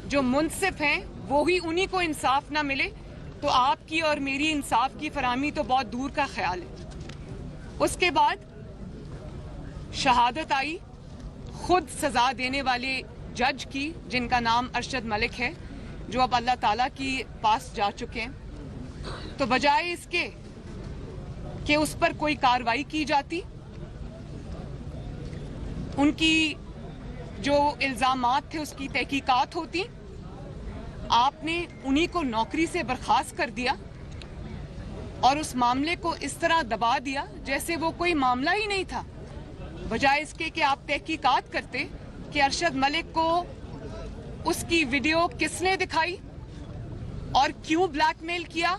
جو منصف ہیں وہی انہی کو انصاف نہ ملے تو آپ کی اور میری انصاف کی فراہمی تو بہت دور کا خیال ہے. اس کے بعد شہادت آئی خود سزا دینے والے جج کی جن کا نام ارشد ملک ہے جو اب اللہ تعالیٰ کی پاس جا چکے ہیں. تو بجائے اس کے کہ اس پر کوئی کارروائی کی جاتی، ان کی جو الزامات تھے اس کی تحقیقات ہوتی، آپ نے انہی کو نوکری سے برخاست کر دیا اور اس معاملے کو اس طرح دبا دیا جیسے وہ کوئی معاملہ ہی نہیں تھا. بجائے اس کے کہ آپ تحقیقات کرتے کہ ارشد ملک کو اس کی ویڈیو کس نے دکھائی اور کیوں بلیک میل کیا،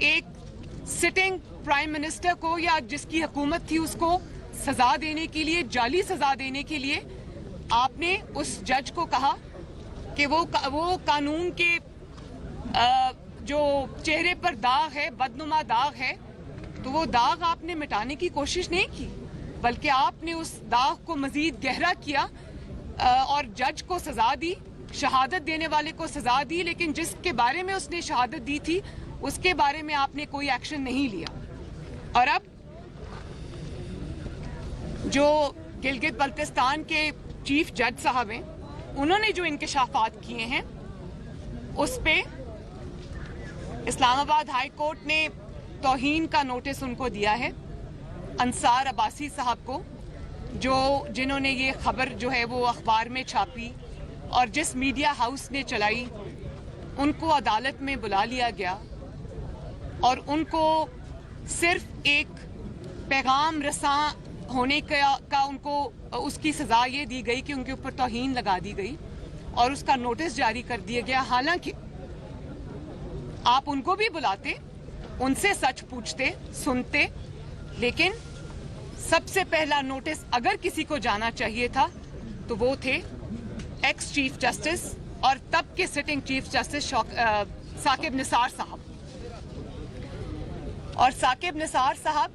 ایک سٹنگ پرائم منسٹر کو یا جس کی حکومت تھی اس کو سزا دینے کے لیے، جعلی سزا دینے کے لیے آپ نے اس جج کو کہا کہ وہ قانون کے جو چہرے پر داغ ہے، بدنما داغ ہے، تو وہ داغ آپ نے مٹانے کی کوشش نہیں کی بلکہ آپ نے اس داغ کو مزید گہرا کیا اور جج کو سزا دی، شہادت دینے والے کو سزا دی، لیکن جس کے بارے میں اس نے شہادت دی تھی اس کے بارے میں آپ نے کوئی ایکشن نہیں لیا. اور اب جو گلگت بلتستان کے چیف جج صاحب ہیں انہوں نے جو انکشافات کیے ہیں اس پہ اسلام آباد ہائی کورٹ نے توہین کا نوٹس ان کو دیا ہے. انصار عباسی صاحب کو جنہوں نے یہ خبر جو ہے وہ اخبار میں چھاپی اور جس میڈیا ہاؤس نے چلائی، ان کو عدالت میں بلا لیا گیا اور ان کو صرف ایک پیغام رساں ہونے کا ان کو اس کی سزا یہ دی گئی کہ ان کے اوپر توہین لگا دی گئی اور اس کا نوٹس جاری کر دیا گیا. حالانکہ آپ ان کو بھی بلاتے، ان سے سچ پوچھتے، سنتے، لیکن سب سے پہلا نوٹس اگر کسی کو جانا چاہیے تھا تو وہ تھے ایکس چیف جسٹس اور تب کے sitting chief justice Saqib Nisar صاحب. اور ثاقب نثار صاحب